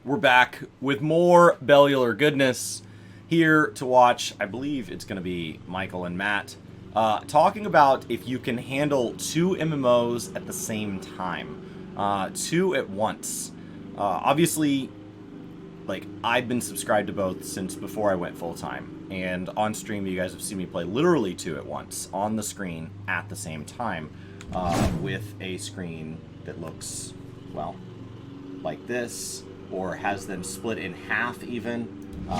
We're back with more Bellular goodness here to watch. I believe it's going to be Michael and Matt talking about if you can handle two MMOs at the same time, two at once. Obviously, like, I've been subscribed to both since before I went full-time, and on stream you guys have seen me play literally two at once on the screen at the same time, with a screen that looks, well, like this, or has them split in half even.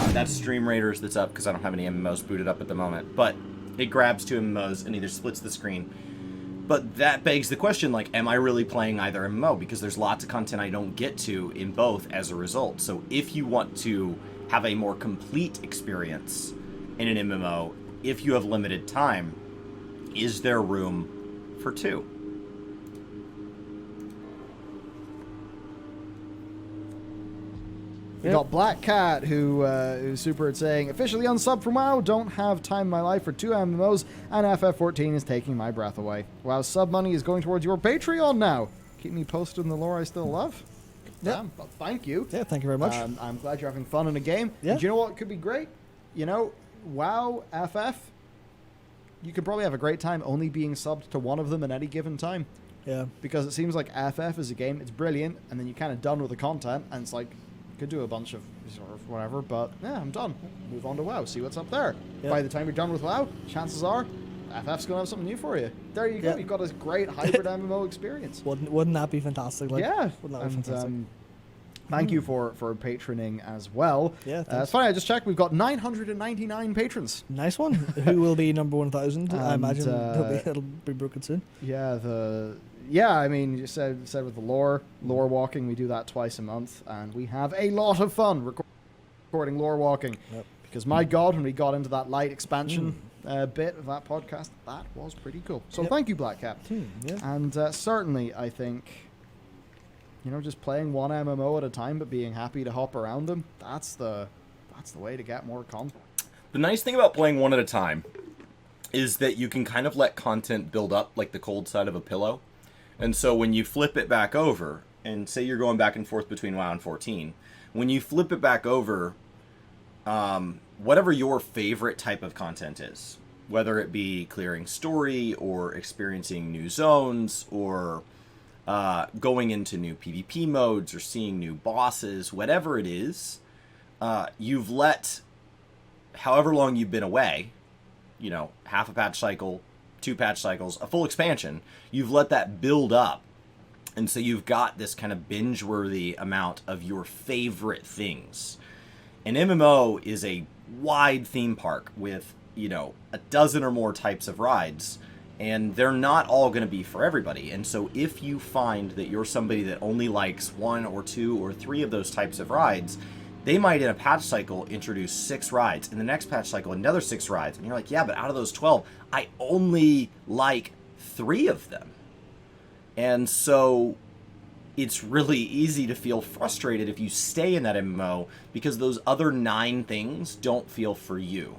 That's Stream Raiders that's up because I don't have any MMOs booted up at the moment, but it grabs two MMOs and either splits the screen. But that begs the question, like, am I really playing either MMO? Because there's lots of content I don't get to in both as a result. So if you want to have a more complete experience in an MMO, if you have limited time, is there room for two? We got Black Cat, who's super saying, officially unsub from WoW, don't have time in my life for two MMOs, and FF14 is taking my breath away. WoW sub money is going towards your Patreon now. Keep me posted in the lore I still love. Damn, but thank you. Yeah, thank you very much. I'm glad you're having fun in a game. Yeah. And do you know what could be great? You know, WoW, FF, you could probably have a great time only being subbed to one of them at any given time. Yeah. Because it seems like FF is a game, it's brilliant, and then you're kind of done with the content, and it's like, could do a bunch of sort of whatever, but yeah, I'm done. Move on to WoW, see what's up there. Yep. By the time you're done with WoW, chances are FF's gonna have something new for you. There you go. Yep. You've got a great hybrid MMO experience. Wouldn't that be fantastic? Like, Yeah. Wouldn't that be And fantastic? thank you for patroning as well. Yeah, thanks. It's funny, I just checked. We've got 999 patrons. Nice one. Who will be number 1,000? I And, imagine it'll be broken soon. Yeah, I mean, you said with the lore walking, we do that twice a month, and we have a lot of fun recording lore walking. Yep. Because my God, when we got into that light expansion bit of that podcast, that was pretty cool. So thank you, Black Cat. Yeah. And certainly, I think, you know, just playing one MMO at a time, but being happy to hop around them, that's the way to get more content. The nice thing about playing one at a time is that you can kind of let content build up like the cold side of a pillow. And so when you flip it back over, and say you're going back and forth between WoW and 14, when you flip it back over, whatever your favorite type of content is, whether it be clearing story or experiencing new zones or going into new PvP modes or seeing new bosses, whatever it is, you've let, however long you've been away, you know, half a patch cycle, 2 patch cycles, a full expansion, you've let that build up. And so you've got this kind of binge-worthy amount of your favorite things. An MMO is a wide theme park with, you know, a dozen or more types of rides, and they're not all going to be for everybody. And so if you find that you're somebody that only likes 1 or 2 or 3 of those types of rides, they might in a patch cycle introduce 6 rides, in the next patch cycle another 6 rides, and you're like, yeah, but out of those 12 I only like 3 of them. And so it's really easy to feel frustrated if you stay in that MMO because those other 9 things don't feel for you.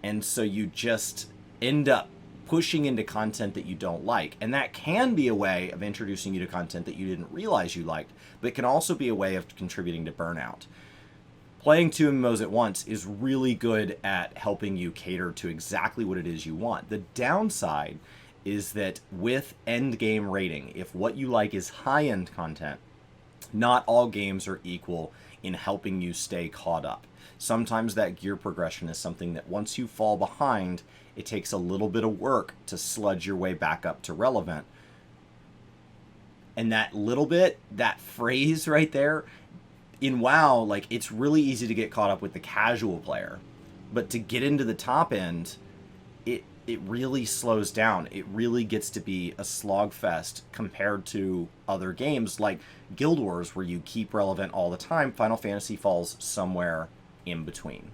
And so you just end up pushing into content that you don't like. And that can be a way of introducing you to content that you didn't realize you liked, but it can also be a way of contributing to burnout. Playing 2 MMOs at once is really good at helping you cater to exactly what it is you want. The downside is that with end game rating, if what you like is high-end content, not all games are equal in helping you stay caught up. Sometimes that gear progression is something that once you fall behind, it takes a little bit of work to sludge your way back up to relevant. And that little bit, that phrase right there, in WoW, like, it's really easy to get caught up with the casual player. But to get into the top end, it really slows down. It really gets to be a slogfest compared to other games like Guild Wars, where you keep relevant all the time. Final Fantasy falls somewhere in between.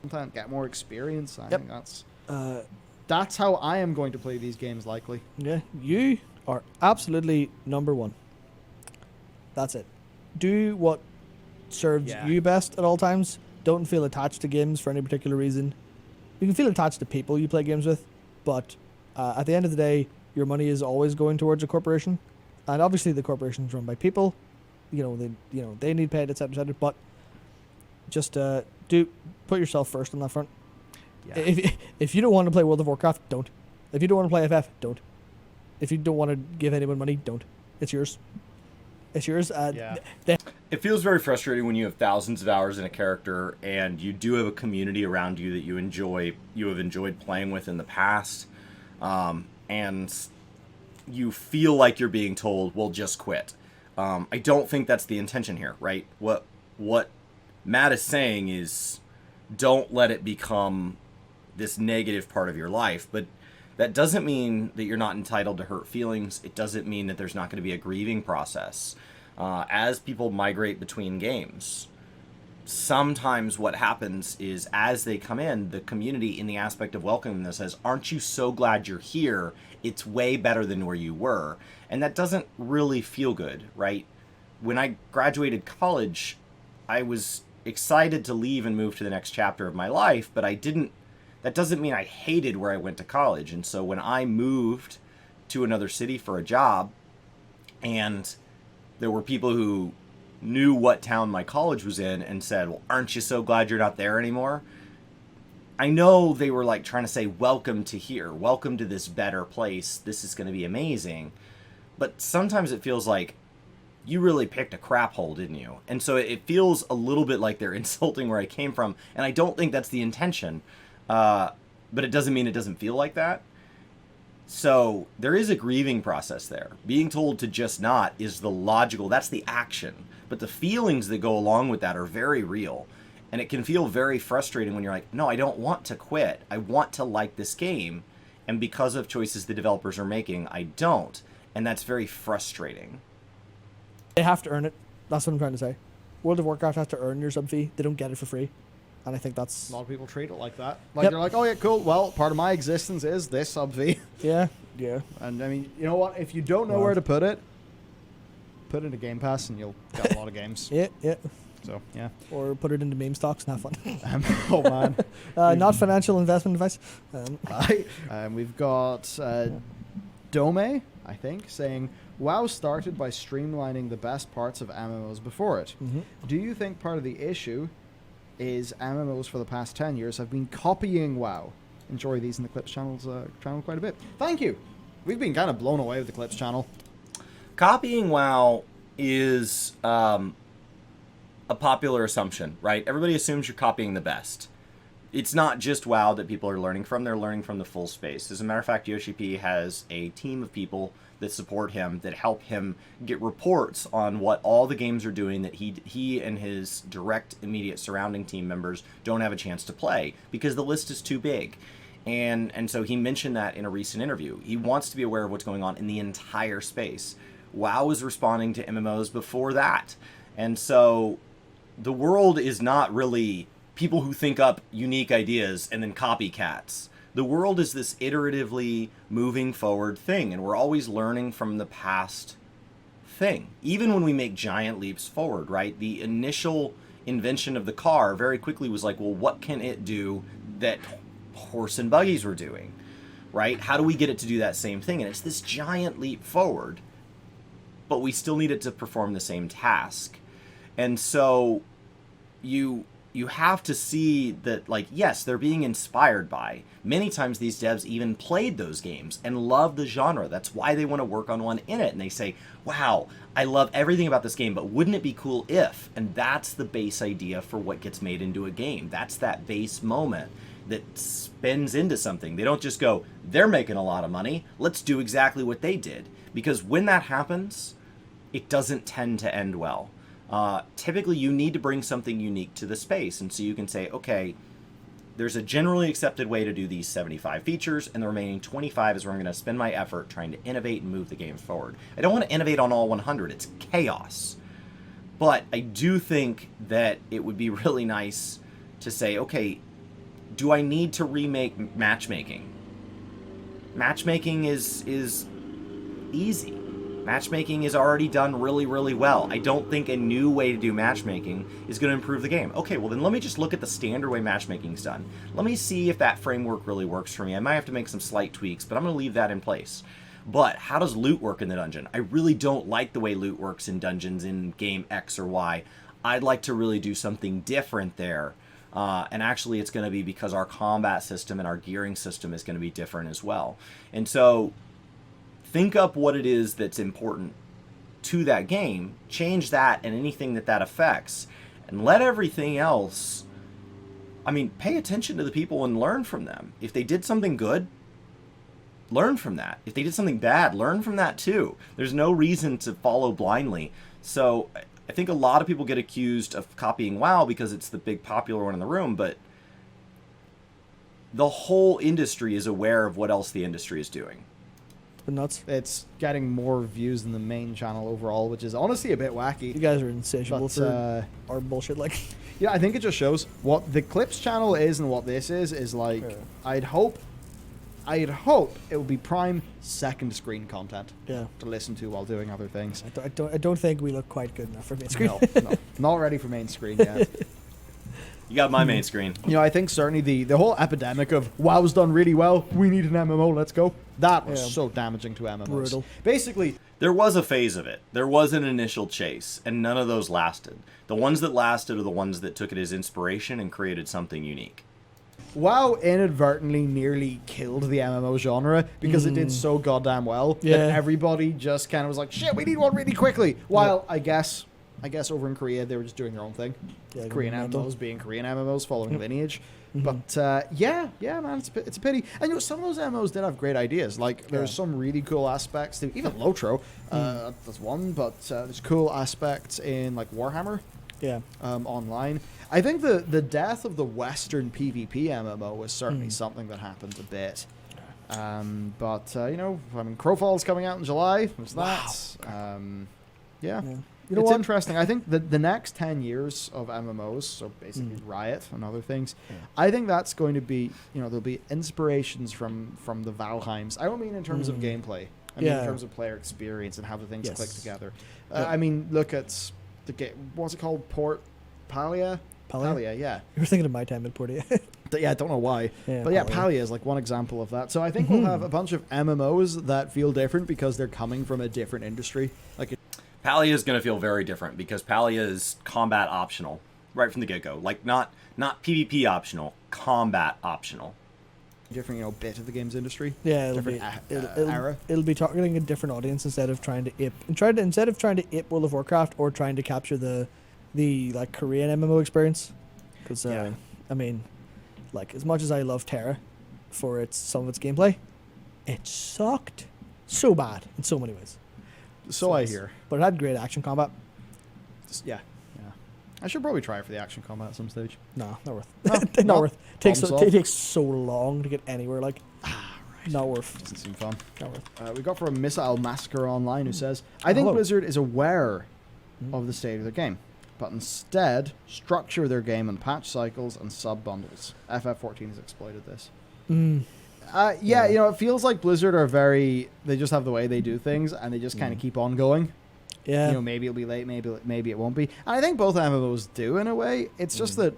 Content, get more experience. I Yep. think that's how I am going to play these games likely. Yeah, you are absolutely number 1. That's it. Do what serves you best at all times. Don't feel attached to games for any particular reason. You can feel attached to people you play games with, but at the end of the day, your money is always going towards a corporation. And obviously the corporation is run by people, they need paid, etc., etc. But just put yourself first on that front. Yeah. If you don't want to play World of Warcraft, don't. If you don't want to play FF, don't. If you don't want to give anyone money, don't. It's yours. It's yours. It feels very frustrating when you have thousands of hours in a character and you do have a community around you that you have enjoyed playing with in the past, and you feel like you're being told, well, just quit. I don't think that's the intention here, right? What Matt is saying is, don't let it become this negative part of your life, but that doesn't mean that you're not entitled to hurt feelings. It doesn't mean that there's not going to be a grieving process. As people migrate between games, sometimes what happens is as they come in, the community in the aspect of welcoming them says, aren't you so glad you're here? It's way better than where you were. And that doesn't really feel good, right? When I graduated college, I was excited to leave and move to the next chapter of my life, but that doesn't mean I hated where I went to college. And so when I moved to another city for a job, and there were people who knew what town my college was in and said, well, aren't you so glad you're not there anymore? I know they were like trying to say, welcome to here, welcome to this better place, this is going to be amazing. But sometimes it feels like you really picked a crap hole, didn't you? And so it feels a little bit like they're insulting where I came from, and I don't think that's the intention. But it doesn't mean it doesn't feel like that. So there is a grieving process there. Being told to just not is that's the action. But the feelings that go along with that are very real. And it can feel very frustrating when you're like, no, I don't want to quit. I want to like this game. And because of choices the developers are making, I don't. And that's very frustrating. They have to earn it. That's what I'm trying to say. World of Warcraft has to earn your sub fee. They don't get it for free. And I think that's... A lot of people treat it like that. Like, they're like, oh, yeah, cool. Well, part of my existence is this sub fee. Yeah. And, I mean, you know what? If you don't know where to put it into Game Pass and you'll get a lot of games. Yeah. So, yeah. Or put it into meme stocks and have fun. Oh, man. Not financial investment advice. We've got Dome, I think, saying, WoW started by streamlining the best parts of MMOs before it. Mm-hmm. Do you think part of the issue is MMOs for the past 10 years have been copying WoW? Enjoy these in the Clips channel quite a bit. Thank you. We've been kind of blown away with the Clips channel. Copying WoW is a popular assumption, right? Everybody assumes you're copying the best. It's not just WoW that people are learning from. They're learning from the full space. As a matter of fact, Yoshi P has a team of people that support him, that help him get reports on what all the games are doing that he and his direct immediate surrounding team members don't have a chance to play because the list is too big. And so he mentioned that in a recent interview. He wants to be aware of what's going on in the entire space. WoW is responding to MMOs before that. And so the world is not really people who think up unique ideas and then copycats. The world is this iteratively moving forward thing, and we're always learning from the past thing. Even when we make giant leaps forward, right? The initial invention of the car very quickly was like, well, what can it do that horse and buggies were doing, right? How do we get it to do that same thing? And it's this giant leap forward, but we still need it to perform the same task. And so you have to see that, like, yes, they're being inspired by. Many times these devs even played those games and love the genre. That's why they want to work on one in it. And they say, wow, I love everything about this game, but wouldn't it be cool if? And that's the base idea for what gets made into a game. That's that base moment that spins into something. They don't just go, they're making a lot of money, let's do exactly what they did. Because when that happens, it doesn't tend to end well. Typically, you need to bring something unique to the space. And so you can say, okay, there's a generally accepted way to do these 75 features, and the remaining 25 is where I'm going to spend my effort trying to innovate and move the game forward. I don't want to innovate on all 100. It's chaos. But I do think that it would be really nice to say, okay, do I need to remake matchmaking? Matchmaking is easy. Matchmaking is already done really, really well. I don't think a new way to do matchmaking is going to improve the game. Okay, well then let me just look at the standard way matchmaking's done. Let me see if that framework really works for me. I might have to make some slight tweaks, but I'm going to leave that in place. But how does loot work in the dungeon? I really don't like the way loot works in dungeons in game X or Y. I'd like to really do something different there. And actually, it's going to be because our combat system and our gearing system is going to be different as well. And so think up what it is that's important to that game, change that and anything that affects, and let everything else, I mean, pay attention to the people and learn from them. If they did something good, learn from that. If they did something bad, learn from that too. There's no reason to follow blindly. So I think a lot of people get accused of copying WoW because it's the big popular one in the room, but the whole industry is aware of what else the industry is doing. But nuts. It's getting more views than the main channel overall, which is honestly a bit wacky. You guys are insatiable But, for our bullshit. Like, yeah, I think it just shows what the Clips channel is and what this is like, Yeah. I'd hope it would be prime second screen content yeah. to listen to while doing other things. I don't think we look quite good enough for main screen. No, not ready for main screen yet. You got my main screen. You know, I think certainly the whole epidemic of WoW's done really well, we need an MMO, let's go. That was Yeah. so damaging to MMOs. Brutal. Basically, There was a phase of it. There was an initial chase, and none of those lasted. The ones that lasted are the ones that took it as inspiration and created something unique. WoW inadvertently nearly killed the MMO genre because it did so goddamn well Yeah. that everybody just kind of was like, shit, we need one really quickly. While I guess over in Korea they were just doing their own thing. Yeah, Korean going mental. MMOs being Korean MMOs, following lineage. Mm-hmm. But yeah, man, it's a pity. And you know, some of those MMOs did have great ideas. Like there's Yeah. some really cool aspects to even Lotro. That's one, but there's cool aspects in like Warhammer. Yeah. Online. I think the death of the Western PvP MMO was certainly something that happened a bit. But you know, I mean, Crowfall's coming out in July. There's that. Yeah. Yeah. You know It's what? interesting. I think the next 10 years of MMOs, so basically Riot and other things, Yeah. I think that's going to be, you know, there'll be inspirations from the Valheims. I don't mean in terms of gameplay. I mean in Yeah. terms of player experience and how the things Yes. click together. Yeah. I mean, look at the game. What's it called? Port Palia? Palia? Yeah. You were thinking of my time at Portia. Yeah, I don't know why. Yeah, But yeah, Palia. Palia is like one example of that. So I think we'll have a bunch of MMOs that feel different because they're coming from a different industry. Like Palia is going to feel very different because Palia is combat optional right from the get-go. Like not PvP optional, combat optional. different, you know, bit of the games industry. Yeah, it'll Different be, era. it'll be targeting a different audience instead of trying to ape World of Warcraft or trying to capture the like Korean MMO experience. Because Yeah. I mean, like as much as I love Terra for some of its gameplay, it sucked so bad in so many ways. So I hear. But it had great action combat. Yeah. I should probably try it for the action combat at some stage. No, not worth. No, not no. worth. Problem solved. It takes so long to get anywhere. Like, not worth. Doesn't seem fun. Not worth. We got from Missile Massacre Online who says, I think Hello. Blizzard is aware of the state of their game, but instead structure their game on patch cycles and sub-bundles. FF14 has exploited this. Yeah, you know, it feels like Blizzard are they just have the way they do things, and they just kind of keep on going. Yeah. You know, maybe it'll be late, maybe it won't be. And I think both MMOs do in a way. It's just that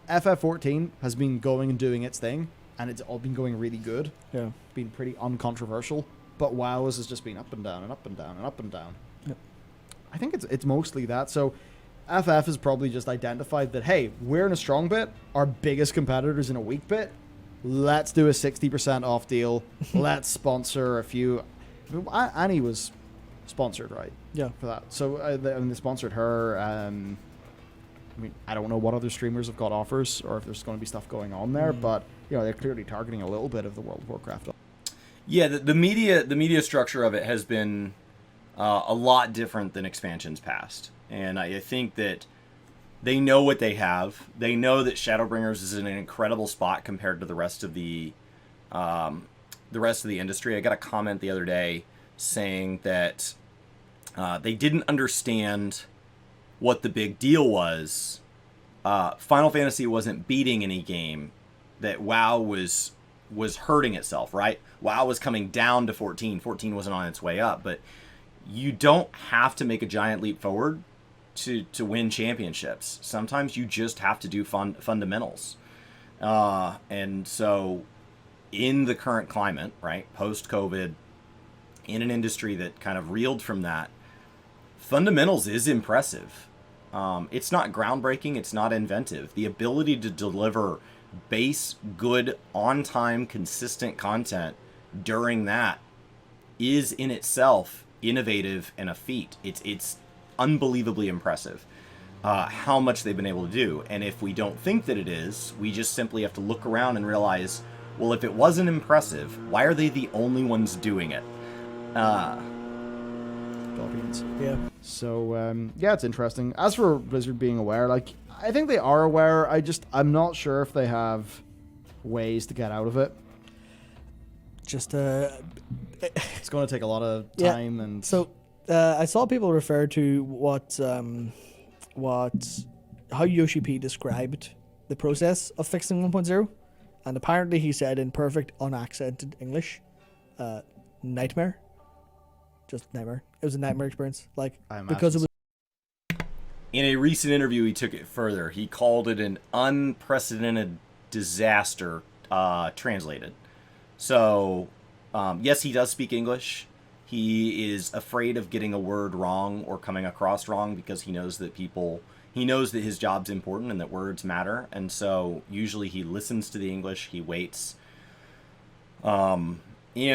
FF14 has been going and doing its thing, and it's all been going really good. Yeah. Been pretty uncontroversial. But WoW's has just been up and down and up and down and up and down. Yep. I think it's mostly that. So FF has probably just identified that, hey, we're in a strong bit, our biggest competitor's in a weak bit. Let's do a 60% off deal. Let's sponsor a few. Annie was sponsored, right? Yeah. For that. So they sponsored her. I mean, I don't know what other streamers have got offers or if there's going to be stuff going on there, but you know, they're clearly targeting a little bit of the World of Warcraft. Yeah, the media structure of it has been a lot different than expansions past, and I think that they know what they have. They know that Shadowbringers is in an incredible spot compared to the rest of the industry. I got a comment the other day saying that they didn't understand what the big deal was. Final Fantasy wasn't beating any game. That WoW was hurting itself, right? WoW was coming down to 14. 14 wasn't on its way up, but you don't have to make a giant leap forward to win championships. Sometimes you just have to do fundamentals. And so in the current climate, right, post-COVID, in an industry that kind of reeled from that, fundamentals is impressive. It's not groundbreaking. It's not inventive. The ability to deliver base, good, on-time, consistent content during that is in itself innovative and a feat. It's unbelievably impressive how much they've been able to do. And if we don't think that it is, we just simply have to look around and realize, well, if it wasn't impressive, why are they the only ones doing it? Philippines. Yeah. So, yeah, it's interesting. As for Blizzard being aware, like, I think they are aware. I'm not sure if they have ways to get out of it. Just It's going to take a lot of time. Yeah. And So I saw people refer to how Yoshi P described the process of fixing 1.0, and apparently he said in perfect unaccented English, nightmare. Just nightmare. It was a nightmare experience. Like, because it was. In a recent interview, he took it further. He called it an unprecedented disaster, translated. So, yes, he does speak English. He is afraid of getting a word wrong or coming across wrong because he knows that his job's important and that words matter. And so usually he listens to the English, he waits. In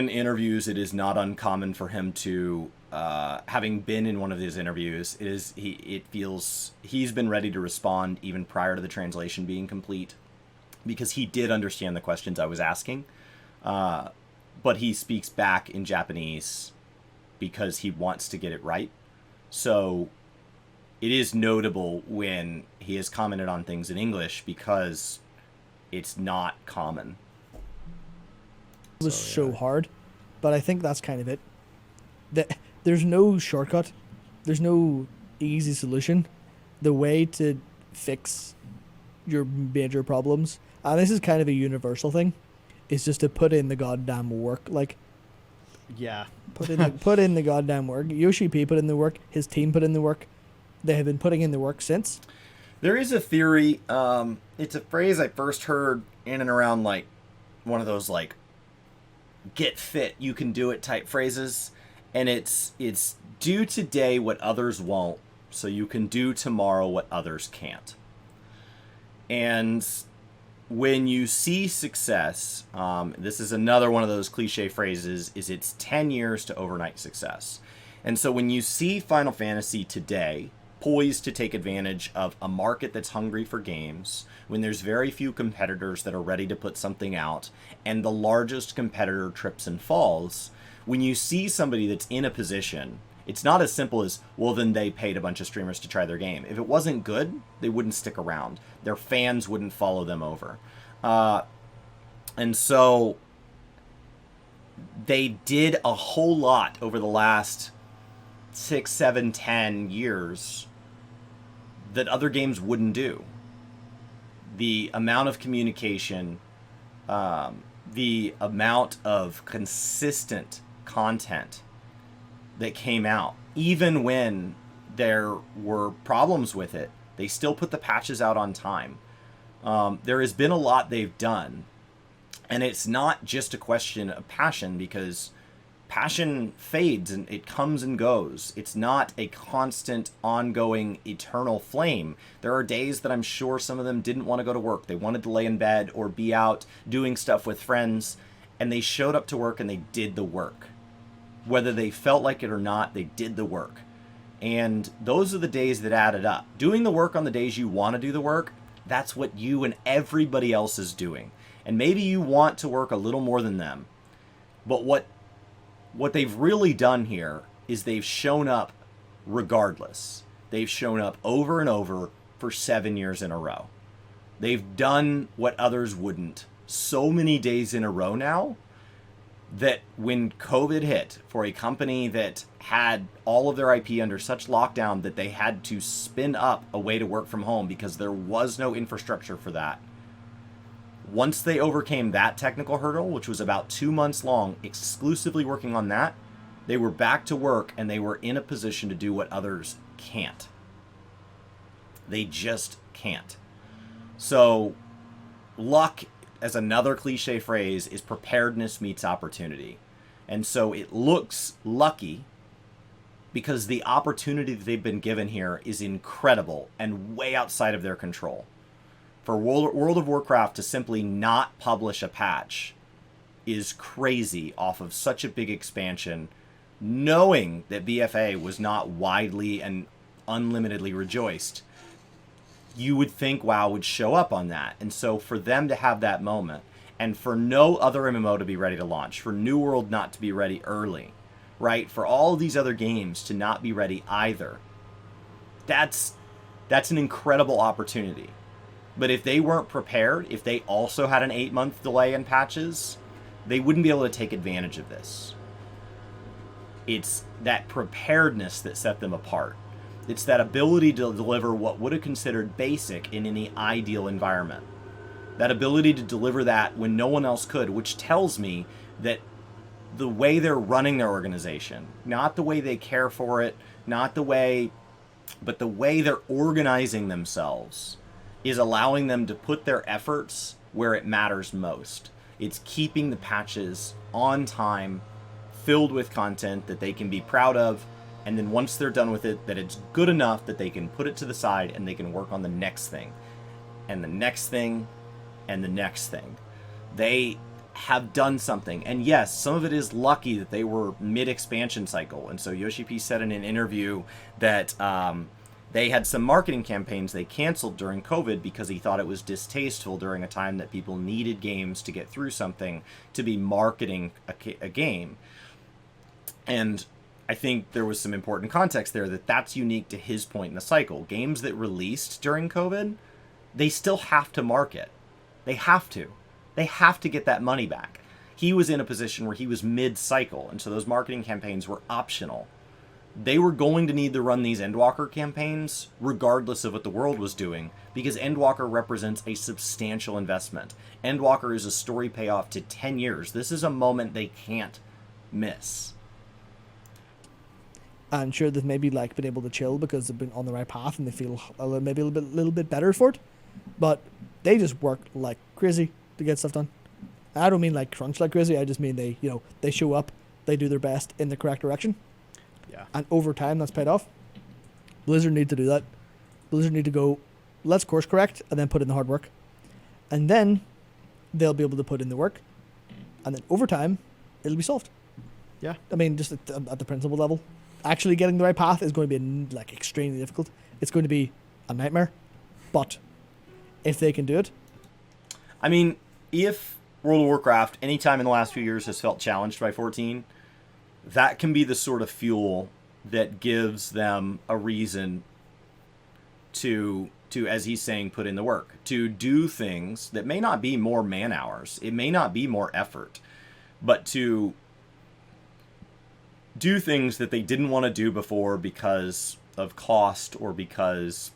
interviews, it is not uncommon for him to, having been in one of his interviews, it feels he's been ready to respond even prior to the translation being complete, because he did understand the questions I was asking. But he speaks back in Japanese because he wants to get it right. So it is notable when he has commented on things in English because it's not common. It was so hard, but I think that's kind of it. There's no shortcut. There's no easy solution. The way to fix your major problems, and this is kind of a universal thing, is just to put in the goddamn work. Like, yeah, put in the goddamn work. Yoshi P put in the work. His team put in the work. They have been putting in the work since. There is a theory. It's a phrase I first heard in and around like one of those like get fit, you can do it type phrases, and it's do today what others won't, so you can do tomorrow what others can't. And when you see success, this is another one of those cliche phrases, is it's 10 years to overnight success. And so when you see Final Fantasy today poised to take advantage of a market that's hungry for games, when there's very few competitors that are ready to put something out, and the largest competitor trips and falls, when you see somebody that's in a position, it's not as simple as, well, then they paid a bunch of streamers to try their game. If it wasn't good, they wouldn't stick around. Their fans wouldn't follow them over. And so they did a whole lot over the last 6, 7, 10 years that other games wouldn't do. The amount of communication, the amount of consistent content that came out, even when there were problems with it, they still put the patches out on time. There has been a lot they've done, and it's not just a question of passion, because passion fades and it comes and goes. It's not a constant, ongoing, eternal flame. There are days that I'm sure some of them didn't want to go to work. They wanted to lay in bed or be out doing stuff with friends, and they showed up to work and they did the work. Whether they felt like it or not, they did the work. And those are the days that added up. Doing the work on the days you want to do the work, that's what you and everybody else is doing. And maybe you want to work a little more than them. But what they've really done here is they've shown up regardless. They've shown up over and over for 7 years in a row. They've done what others wouldn't so many days in a row now, that when COVID hit, for a company that had all of their IP under such lockdown that they had to spin up a way to work from home because there was no infrastructure for that. Once they overcame that technical hurdle, which was about 2 months long, exclusively working on that, they were back to work and they were in a position to do what others can't. They just can't. So, luck, as another cliche phrase, is preparedness meets opportunity. And so it looks lucky because the opportunity that they've been given here is incredible and way outside of their control. For World of Warcraft to simply not publish a patch is crazy off of such a big expansion, knowing that BFA was not widely and unlimitedly rejoiced. You would think WoW would show up on that. And so for them to have that moment, and for no other MMO to be ready to launch, for New World not to be ready early, right? For all of these other games to not be ready either, that's an incredible opportunity. But if they weren't prepared, if they also had an 8-month delay in patches, they wouldn't be able to take advantage of this. It's that preparedness that set them apart. It's that ability to deliver what would have considered basic in any ideal environment. That ability to deliver that when no one else could, which tells me that the way they're running their organization, not the way they care for it, but the way they're organizing themselves, is allowing them to put their efforts where it matters most. It's keeping the patches on time, filled with content that they can be proud of, and then once they're done with it, that it's good enough that they can put it to the side and they can work on the next thing, and the next thing, and the next thing. They have done something, and yes, some of it is lucky that they were mid-expansion cycle, and so Yoshi P said in an interview that they had some marketing campaigns they canceled during COVID because he thought it was distasteful during a time that people needed games to get through something to be marketing a game. And I think there was some important context there that's unique to his point in the cycle. Games that released during COVID, they still have to market. They have to. They have to get that money back. He was in a position where he was mid-cycle, and so those marketing campaigns were optional. They were going to need to run these Endwalker campaigns regardless of what the world was doing, because Endwalker represents a substantial investment. Endwalker is a story payoff to 10 years. This is a moment they can't miss. And sure, they've maybe been able to chill because they've been on the right path and they feel maybe a little bit better for it. But they just work like crazy to get stuff done. I don't mean crunch like crazy. I just mean they show up, they do their best in the correct direction. Yeah. And over time, that's paid off. Blizzard need to do that. Blizzard need to go, let's course correct, and then put in the hard work. And then they'll be able to put in the work. And then over time, it'll be solved. Yeah. I mean, just at the principle level. Actually getting the right path is going to be extremely difficult. It's going to be a nightmare. But if they can do it. I mean, if World of Warcraft, anytime in the last few years, has felt challenged by 14, that can be the sort of fuel that gives them a reason to, as he's saying, put in the work. To do things that may not be more man hours. It may not be more effort. But to do things that they didn't want to do before because of cost or because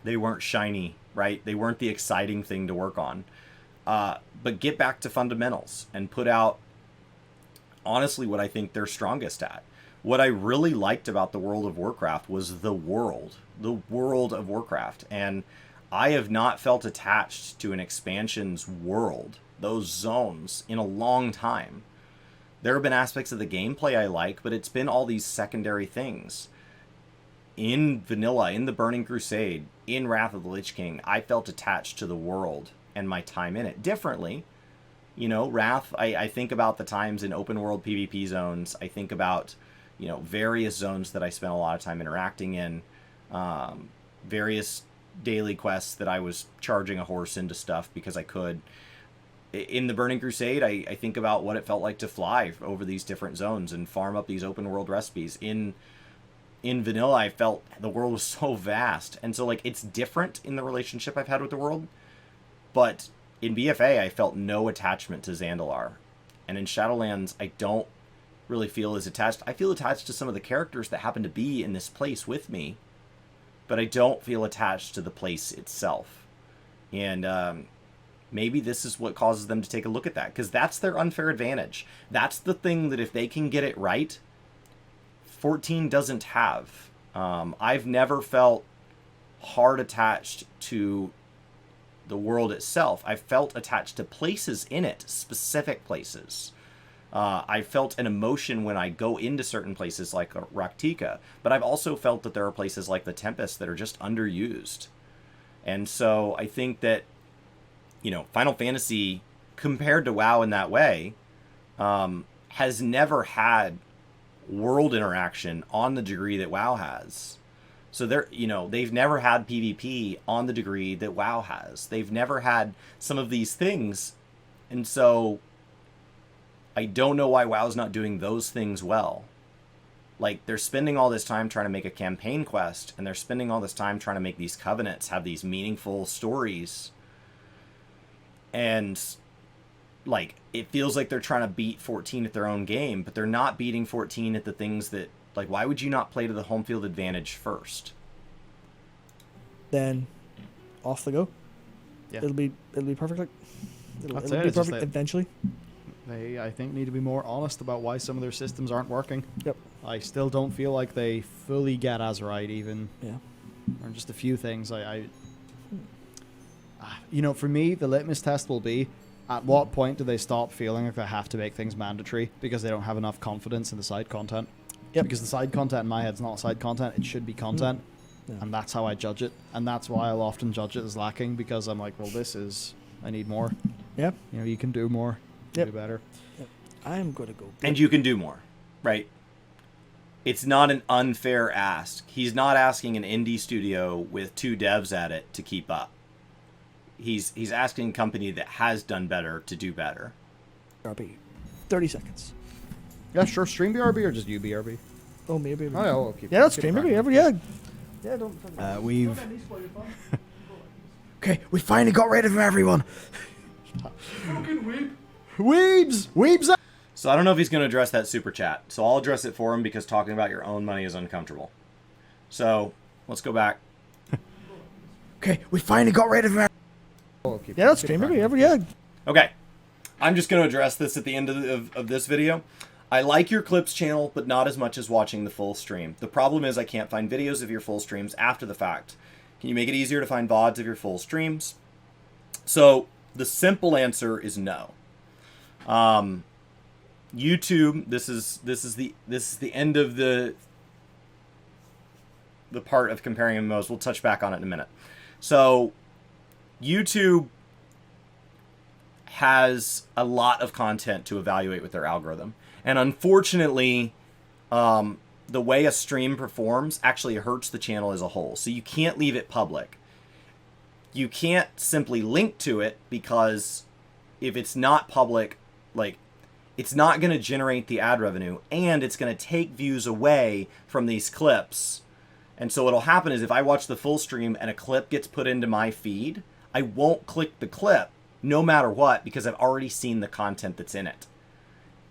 they weren't shiny, right? They weren't the exciting thing to work on. But get back to fundamentals and put out, honestly, what I think they're strongest at. What I really liked about the World of Warcraft was the world of Warcraft. And I have not felt attached to an expansion's world, those zones, in a long time. There have been aspects of the gameplay I like, but it's been all these secondary things. In vanilla, in the Burning Crusade, in Wrath of the Lich King, I felt attached to the world and my time in it differently. Wrath, I think about the times in open world PvP zones. I think about, various zones that I spent a lot of time interacting in, various daily quests that I was charging a horse into stuff because I could. In the Burning Crusade, I think about what it felt like to fly over these different zones and farm up these open world recipes. In vanilla, I felt the world was so vast. And so, it's different in the relationship I've had with the world. But in BFA, I felt no attachment to Zandalar. And in Shadowlands, I don't really feel as attached. I feel attached to some of the characters that happen to be in this place with me. But I don't feel attached to the place itself. And maybe this is what causes them to take a look at that. Because that's their unfair advantage. That's the thing that if they can get it right, 14 doesn't have. I've never felt hard attached to the world itself. I felt attached to places in it, specific places. I felt an emotion when I go into certain places like Raktika, but I've also felt that there are places like the Tempest that are just underused. And so I think that, you know, Final Fantasy, compared to WoW in that way, has never had world interaction on the degree that WoW has. So they're, you know, they've never had PvP on the degree that WoW has. They've never had some of these things. And so I don't know why WoW's not doing those things well. Like, they're spending all this time trying to make a campaign quest, and they're spending all this time trying to make these covenants have these meaningful stories. And, like, it feels like they're trying to beat 14 at their own game, but they're not beating 14 at the things that, like, why would you not play to the home field advantage first? Then off they go. Yeah. It'll be perfect. Like, it'll That's be it. It's just perfect that eventually. They, I think, need to be more honest about why some of their systems aren't working. Yep. I still don't feel like they fully get Azerite even. Yeah. Or just a few things. You know, for me, the litmus test will be, at what point do they stop feeling like they have to make things mandatory because they don't have enough confidence in the side content? Yep. Because the side content in my head is not side content, it should be content. Yeah. And that's how I judge it. And that's why I'll often judge it as lacking, because I'm like, well, I need more. Yeah. You know, you can do more. Yep. Do better. Yep. I'm going to go. And you can do more, right? It's not an unfair ask. He's not asking an indie studio with 2 devs at it to keep up. He's asking a company that has done better to do better. BRB. 30 seconds. Yeah, sure. Stream BRB or just you BRB? Oh, maybe. Oh, yeah, we'll keep Yeah, that's stream BRB. Yeah. Yeah, don't. We've... Okay, we finally got rid of everyone. Fucking weep. Weebs! Weebs out! So I don't know if he's going to address that super chat. So I'll address it for him because talking about your own money is uncomfortable. So let's go back. Okay, we finally got rid of everyone. Yeah, that's stream BRB. Yeah. Okay. I'm just going to address this at the end of this video. I like your clips channel, but not as much as watching the full stream. The problem is I can't find videos of your full streams after the fact. Can you make it easier to find VODs of your full streams? So the simple answer is no. YouTube, this is the end of the part of comparing MMOs. We'll touch back on it in a minute. So YouTube has a lot of content to evaluate with their algorithm. And unfortunately, the way a stream performs actually hurts the channel as a whole. So you can't leave it public. You can't simply link to it, because if it's not public, like, it's not going to generate the ad revenue, and it's going to take views away from these clips. And so what'll happen is if I watch the full stream and a clip gets put into my feed, I won't click the clip no matter what, because I've already seen the content that's in it.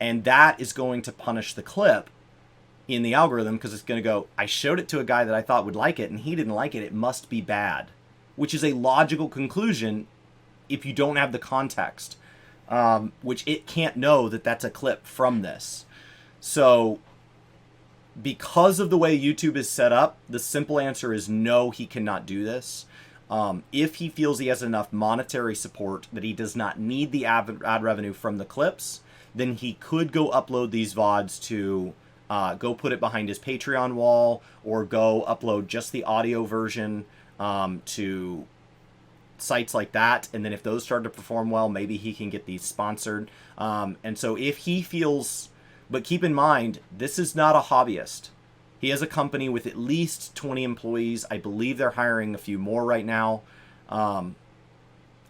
And that is going to punish the clip in the algorithm, because it's going to go, I showed it to a guy that I thought would like it, and he didn't like it. It must be bad, which is a logical conclusion if you don't have the context, which it can't know that that's a clip from this. So because of the way YouTube is set up, the simple answer is no, he cannot do this. If he feels he has enough monetary support that he does not need the ad revenue from the clips, then he could go upload these VODs to go put it behind his Patreon wall, or go upload just the audio version to sites like that. And then if those start to perform well, maybe he can get these sponsored. And so if he feels, but keep in mind, this is not a hobbyist. He has a company with at least 20 employees. I believe they're hiring a few more right now.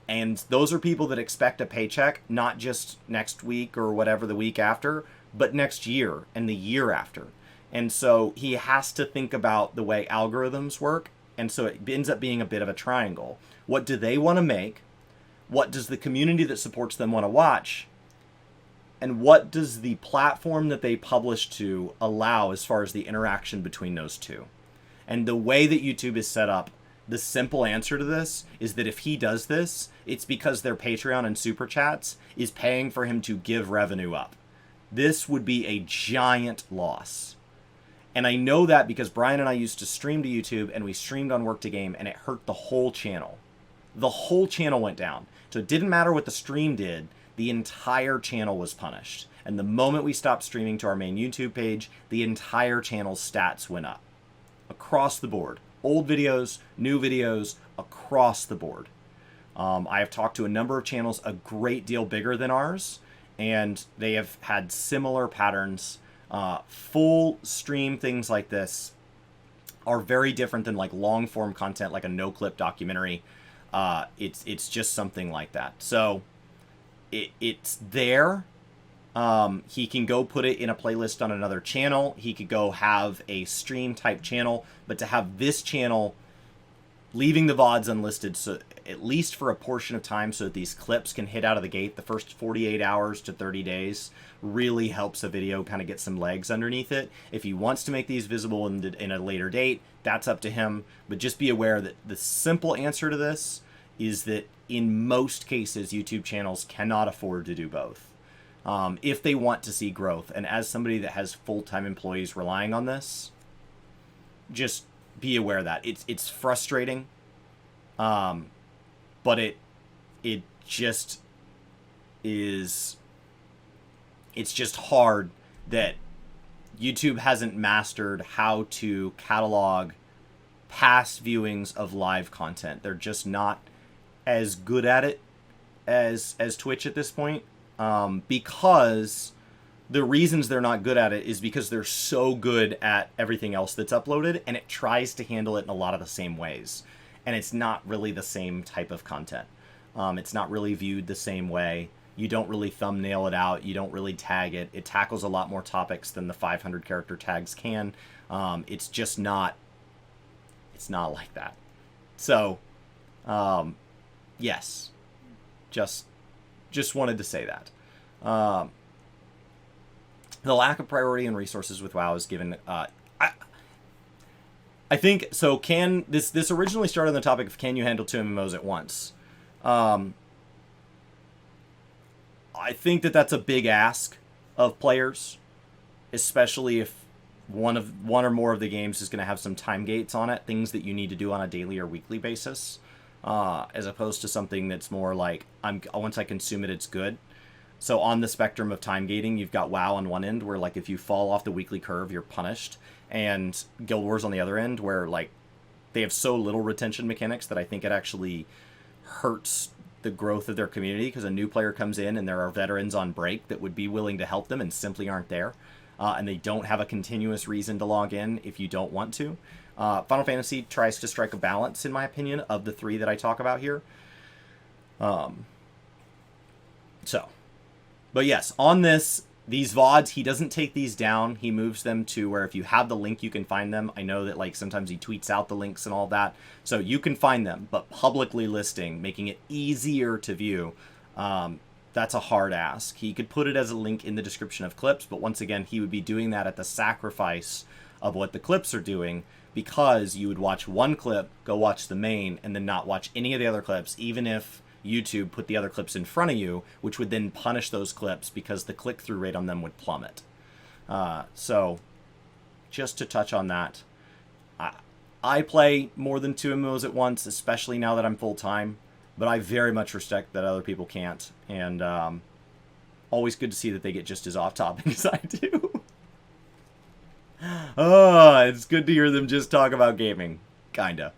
And those are people that expect a paycheck, not just next week or whatever the week after, but next year and the year after. And so he has to think about the way algorithms work. And so it ends up being a bit of a triangle. What do they want to make? What does the community that supports them want to watch? And what does the platform that they publish to allow as far as the interaction between those two? And the way that YouTube is set up, the simple answer to this is that if he does this, it's because their Patreon and Super Chats is paying for him to give revenue up. This would be a giant loss. And I know that because Brian and I used to stream to YouTube, and we streamed on Work to Game, and it hurt the whole channel. The whole channel went down. So it didn't matter what the stream did, the entire channel was punished. And the moment we stopped streaming to our main YouTube page, the entire channel's stats went up. Across the board. Old videos, new videos, across the board. I have talked to a number of channels a great deal bigger than ours, and they have had similar patterns. Full stream things like this are very different than like long form content like a no clip documentary. It's just something like that. So it's there. He can go put it in a playlist on another channel. He could go have a stream type channel, but to have this channel leaving the VODs unlisted, so at least for a portion of time, so that these clips can hit out of the gate, the first 48 hours to 30 days really helps a video kind of get some legs underneath it. If he wants to make these visible in a later date, that's up to him. But just be aware that the simple answer to this is that in most cases, YouTube channels cannot afford to do both. If they want to see growth. And as somebody that has full-time employees relying on this, just be aware that it's frustrating. But it just is, it's just hard that YouTube hasn't mastered how to catalog past viewings of live content. They're just not as good at it as Twitch at this point. Because the reasons they're not good at it is because they're so good at everything else that's uploaded, and it tries to handle it in a lot of the same ways. And it's not really the same type of content. It's not really viewed the same way. You don't really thumbnail it out. You don't really tag it. It tackles a lot more topics than the 500 character tags can. It's just not, it's not like that. So, yes, just wanted to say that. The lack of priority and resources with WoW is given, I think, so this originally started on the topic of can you handle 2 MMOs at once? I think that's a big ask of players, especially if one or more of the games is going to have some time gates on it, things that you need to do on a daily or weekly basis, as opposed to something that's more like, once I consume it, it's good. So on the spectrum of time gating, you've got WoW on one end, where like if you fall off the weekly curve, you're punished, and Guild Wars on the other end, where like they have so little retention mechanics that I think it actually hurts the growth of their community, because a new player comes in and there are veterans on break that would be willing to help them and simply aren't there, and they don't have a continuous reason to log in if you don't want to. Final Fantasy tries to strike a balance, in my opinion, of the 3 that I talk about here. But yes, on these VODs, he doesn't take these down. He moves them to where if you have the link, you can find them. I know that like sometimes he tweets out the links and all that, so you can find them. But publicly listing, making it easier to view, that's a hard ask. He could put it as a link in the description of clips, but once again, he would be doing that at the sacrifice of what the clips are doing, because you would watch one clip, go watch the main, and then not watch any of the other clips, even if YouTube put the other clips in front of you, which would then punish those clips because the click-through rate on them would plummet. So, just to touch on that, I play more than 2 MMOs at once, especially now that I'm full-time, but I very much respect that other people can't, and always good to see that they get just as off-topic as I do. It's good to hear them just talk about gaming. Kinda.